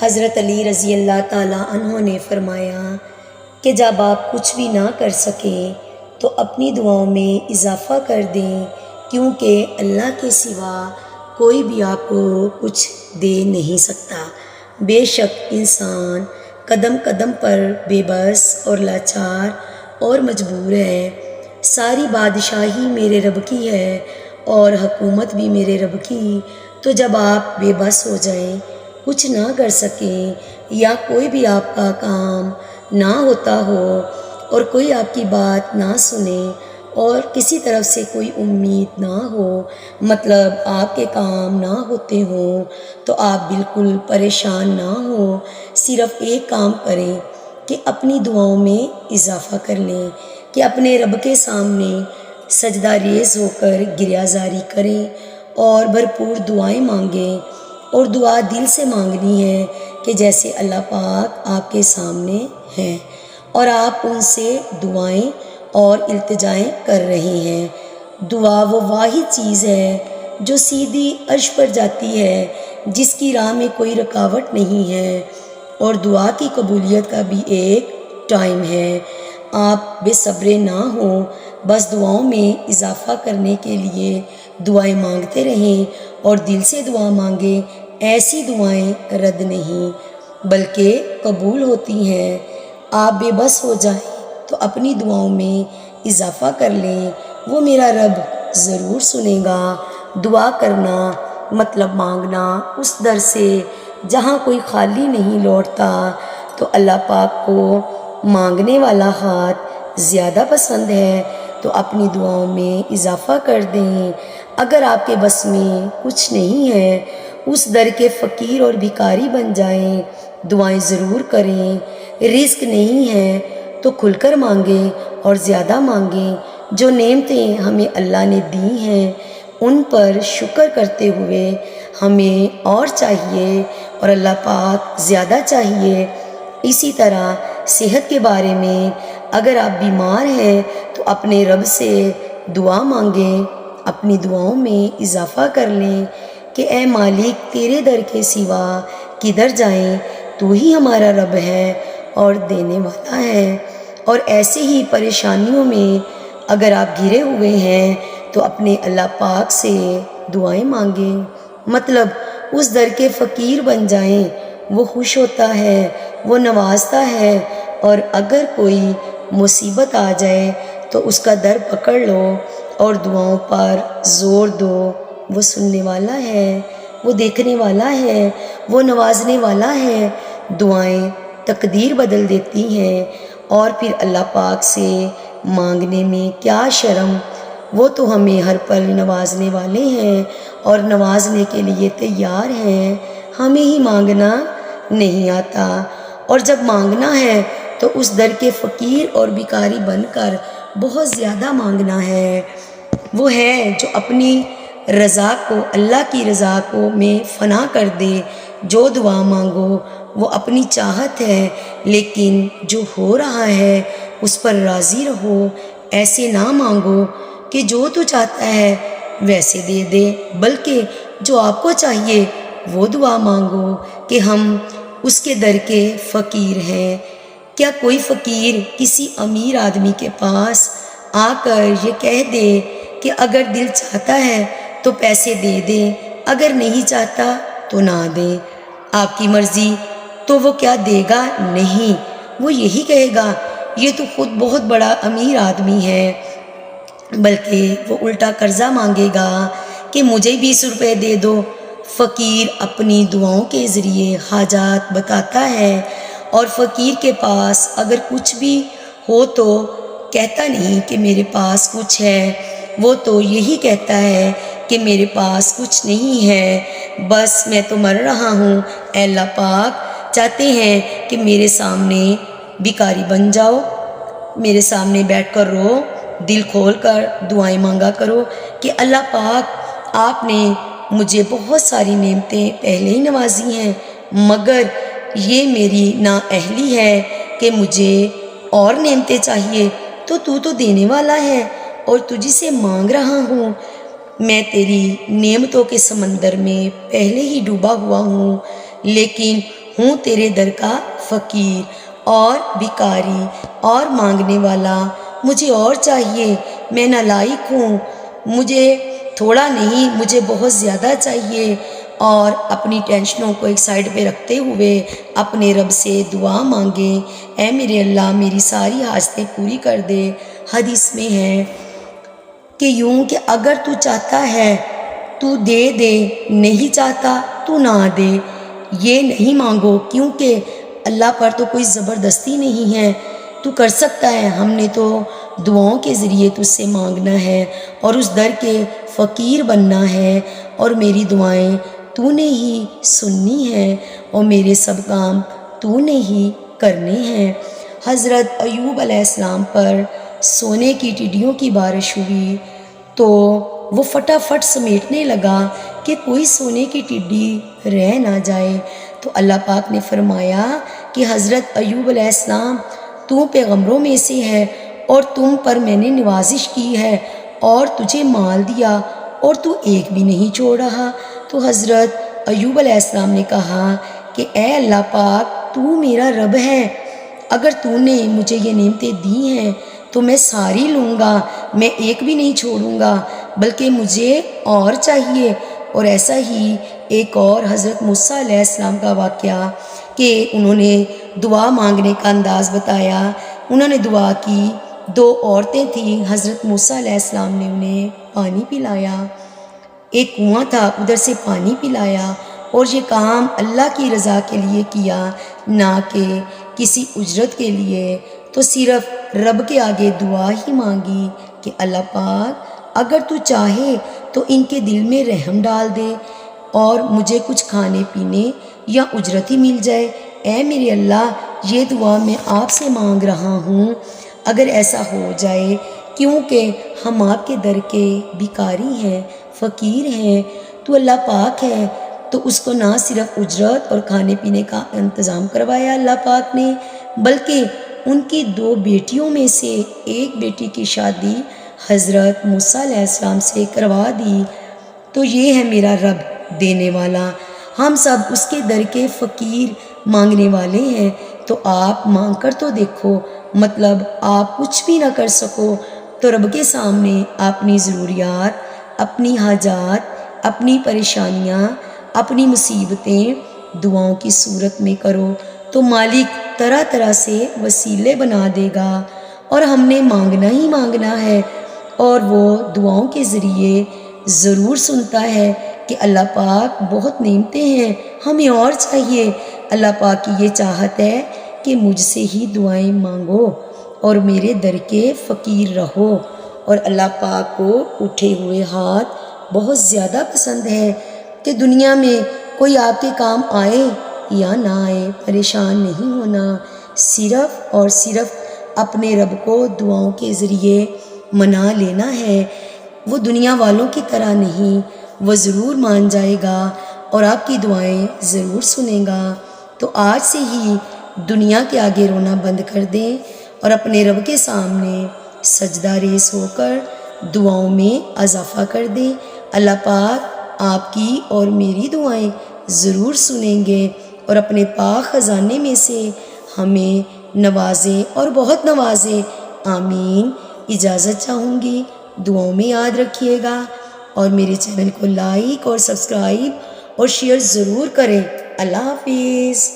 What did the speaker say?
حضرت علی رضی اللہ تعالیٰ عنہ نے فرمایا کہ جب آپ کچھ بھی نہ کر سکیں تو اپنی دعاؤں میں اضافہ کر دیں، کیونکہ اللہ کے سوا کوئی بھی آپ کو کچھ دے نہیں سکتا۔ بے شک انسان قدم قدم پر بے بس اور لاچار اور مجبور ہے۔ ساری بادشاہی میرے رب کی ہے اور حکومت بھی میرے رب کی۔ تو جب آپ بے بس ہو جائیں، کچھ نہ کر سکیں یا کوئی بھی آپ کا کام نہ ہوتا ہو اور کوئی آپ کی بات نہ سنے اور کسی طرف سے کوئی امید نہ ہو، مطلب آپ کے کام نہ ہوتے ہوں، تو آپ بالکل پریشان نہ ہوں۔ صرف ایک کام کریں کہ اپنی دعاؤں میں اضافہ کر لیں، کہ اپنے رب کے سامنے سجدہ ریز ہو کر گریہ زاری کریں اور بھرپور دعائیں مانگیں، اور دعا دل سے مانگنی ہے کہ جیسے اللہ پاک آپ کے سامنے ہیں اور آپ ان سے دعائیں اور التجائیں کر رہے ہیں۔ دعا وہ واحد چیز ہے جو سیدھی عرش پر جاتی ہے، جس کی راہ میں کوئی رکاوٹ نہیں ہے، اور دعا کی قبولیت کا بھی ایک ٹائم ہے۔ آپ بے صبرے نہ ہوں، بس دعاؤں میں اضافہ کرنے کے لیے دعائیں مانگتے رہیں اور دل سے دعا مانگیں۔ ایسی دعائیں رد نہیں بلکہ قبول ہوتی ہیں۔ آپ بے بس ہو جائیں تو اپنی دعاؤں میں اضافہ کر لیں، وہ میرا رب ضرور سنے گا۔ دعا کرنا مطلب مانگنا اس در سے جہاں کوئی خالی نہیں لوٹتا، تو اللہ پاک کو مانگنے والا ہاتھ زیادہ پسند ہے۔ تو اپنی دعاؤں میں اضافہ کر دیں۔ اگر آپ کے بس میں کچھ نہیں ہے، اس در کے فقیر اور بھکاری بن جائیں، دعائیں ضرور کریں۔ رزق نہیں ہے تو کھل کر مانگیں اور زیادہ مانگیں۔ جو نعمتیں ہمیں اللہ نے دی ہیں ان پر شکر کرتے ہوئے ہمیں اور چاہیے، اور اللہ پاک زیادہ چاہیے۔ اسی طرح صحت کے بارے میں اگر آپ بیمار ہیں تو اپنے رب سے دعا مانگیں، اپنی دعاؤں میں اضافہ کر لیں کہ اے مالک، تیرے در کے سوا کدھر جائیں، تو ہی ہمارا رب ہے اور دینے والا ہے۔ اور ایسے ہی پریشانیوں میں اگر آپ گھرے ہوئے ہیں تو اپنے اللہ پاک سے دعائیں مانگیں، مطلب اس در کے فقیر بن جائیں۔ وہ خوش ہوتا ہے، وہ نوازتا ہے، اور اگر کوئی مصیبت آ جائے تو اس کا در پکڑ لو اور دعاؤں پر زور دو۔ وہ سننے والا ہے، وہ دیکھنے والا ہے، وہ نوازنے والا ہے۔ دعائیں تقدیر بدل دیتی ہیں، اور پھر اللہ پاک سے مانگنے میں کیا شرم، وہ تو ہمیں ہر پل نوازنے والے ہیں اور نوازنے کے لیے تیار ہیں۔ ہمیں ہی مانگنا نہیں آتا، اور جب مانگنا ہے تو اس در کے فقیر اور بھکاری بن کر بہت زیادہ مانگنا ہے۔ وہ ہے جو اپنی رضا کو اللہ کی رضا کو میں فنا کر دے۔ جو دعا مانگو وہ اپنی چاہت ہے، لیکن جو ہو رہا ہے اس پر راضی رہو۔ ایسے نہ مانگو کہ جو تو چاہتا ہے ویسے دے دے، بلکہ جو آپ کو چاہیے وہ دعا مانگو کہ ہم اس کے در کے فقیر ہیں۔ کیا کوئی فقیر کسی امیر آدمی کے پاس آ کر یہ کہہ دے کہ اگر دل چاہتا ہے تو پیسے دے دیں، اگر نہیں چاہتا تو نہ دیں، آپ کی مرضی؟ تو وہ کیا دے گا؟ نہیں، وہ یہی کہے گا یہ تو خود بہت بڑا امیر آدمی ہے، بلکہ وہ الٹا قرضہ مانگے گا کہ مجھے 20 روپے دے دو۔ فقیر اپنی دعاؤں کے ذریعے حاجات بتاتا ہے، اور فقیر کے پاس اگر کچھ بھی ہو تو کہتا نہیں کہ میرے پاس کچھ ہے، وہ تو یہی کہتا ہے کہ میرے پاس کچھ نہیں ہے، بس میں تو مر رہا ہوں۔ اے اللہ پاک چاہتے ہیں کہ میرے سامنے بھکاری بن جاؤ، میرے سامنے بیٹھ کر رو، دل کھول کر دعائیں مانگا کرو کہ اللہ پاک آپ نے مجھے بہت ساری نعمتیں پہلے ہی نوازی ہیں، مگر یہ میری نااہلی ہے کہ مجھے اور نعمتیں چاہیے، تو دینے والا ہے اور تجھ سے مانگ رہا ہوں۔ میں تیری نعمتوں کے سمندر میں پہلے ہی ڈوبا ہوا ہوں، لیکن ہوں تیرے در کا فقیر اور بھکاری اور مانگنے والا، مجھے اور چاہیے، میں نالائق ہوں، مجھے تھوڑا نہیں، مجھے بہت زیادہ چاہیے۔ اور اپنی ٹینشنوں کو ایک سائڈ پہ رکھتے ہوئے اپنے رب سے دعا مانگیں، اے میرے اللہ میری ساری حاجتیں پوری کر دے۔ حدیث میں ہے کہ یوں کہ اگر تو چاہتا ہے تو دے دے، نہیں چاہتا تو نہ دے، یہ نہیں مانگو، کیونکہ اللہ پر تو کوئی زبردستی نہیں ہے، تو کر سکتا ہے، ہم نے تو دعاؤں کے ذریعے تجھ سے مانگنا ہے اور اس در کے فقیر بننا ہے، اور میری دعائیں تو نے ہی سننی ہے اور میرے سب کام تو نے ہی کرنے ہیں۔ حضرت ایوب علیہ السلام پر سونے کی ٹڈیوں کی بارش ہوئی تو وہ فٹافٹ سمیٹنے لگا کہ کوئی سونے کی ٹڈی رہ نہ جائے۔ تو اللہ پاک نے فرمایا کہ حضرت ایوب علیہ السلام تو پیغمبروں میں سے ہے اور تم پر میں نے نوازش کی ہے اور تجھے مال دیا اور تو ایک بھی نہیں چھوڑ رہا۔ تو حضرت ایوب علیہ السلام نے کہا کہ اے اللہ پاک تو میرا رب ہے، اگر تو نے مجھے یہ نعمتیں دی ہیں تو میں ساری لوں گا، میں ایک بھی نہیں چھوڑوں گا، بلکہ مجھے اور چاہیے۔ اور ایسا ہی ایک اور حضرت موسیٰ علیہ السلام کا واقعہ کہ انہوں نے دعا مانگنے کا انداز بتایا۔ انہوں نے دعا کی، دو عورتیں تھیں، حضرت موسیٰ علیہ السلام نے انہیں پانی پلایا، ایک کنواں تھا ادھر سے پانی پلایا، اور یہ کام اللہ کی رضا کے لیے کیا، نہ کہ کسی اجرت کے لیے۔ تو صرف رب کے آگے دعا ہی مانگی کہ اللہ پاک اگر تو چاہے تو ان کے دل میں رحم ڈال دے اور مجھے کچھ کھانے پینے یا اجرت ہی مل جائے۔ اے میرے اللہ یہ دعا میں آپ سے مانگ رہا ہوں، اگر ایسا ہو جائے، کیونکہ ہم آپ کے در کے بھکاری ہیں، فقیر ہیں، تو اللہ پاک ہے، تو اس کو نہ صرف اجرت اور کھانے پینے کا انتظام کروایا اللہ پاک نے، بلکہ ان کی دو بیٹیوں میں سے ایک بیٹی کی شادی حضرت موسیٰ علیہ السلام سے کروا دی۔ تو یہ ہے میرا رب دینے والا، ہم سب اس کے در کے فقیر مانگنے والے ہیں۔ تو آپ مانگ کر تو دیکھو، مطلب آپ کچھ بھی نہ کر سکو تو رب کے سامنے اپنی ضروریات، اپنی حاجات، اپنی پریشانیاں، اپنی مصیبتیں دعاؤں کی صورت میں کرو تو مالک طرح طرح سے وسیلے بنا دے گا، اور ہم نے مانگنا ہی مانگنا ہے، اور وہ دعاؤں کے ذریعے ضرور سنتا ہے کہ اللہ پاک بہت نعمتیں ہیں، ہمیں اور چاہیے۔ اللہ پاک کی یہ چاہت ہے کہ مجھ سے ہی دعائیں مانگو اور میرے در کے فقیر رہو، اور اللہ پاک کو اٹھے ہوئے ہاتھ بہت زیادہ پسند ہے کہ دنیا میں کوئی آپ کے کام آئے یا نہ آئے، پریشان نہیں ہونا، صرف اور صرف اپنے رب کو دعاؤں کے ذریعے منا لینا ہے۔ وہ دنیا والوں کی طرح نہیں، وہ ضرور مان جائے گا اور آپ کی دعائیں ضرور سنے گا۔ تو آج سے ہی دنیا کے آگے رونا بند کر دیں اور اپنے رب کے سامنے سجدہ ریز ہو کر دعاؤں میں اضافہ کر دیں۔ اللہ پاک آپ کی اور میری دعائیں ضرور سنیں گے اور اپنے پاک خزانے میں سے ہمیں نوازے اور بہت نوازے، آمین۔ اجازت چاہوں گی، دعاؤں میں یاد رکھیے گا اور میرے چینل کو لائک اور سبسکرائب اور شیئر ضرور کریں۔ اللہ حافظ۔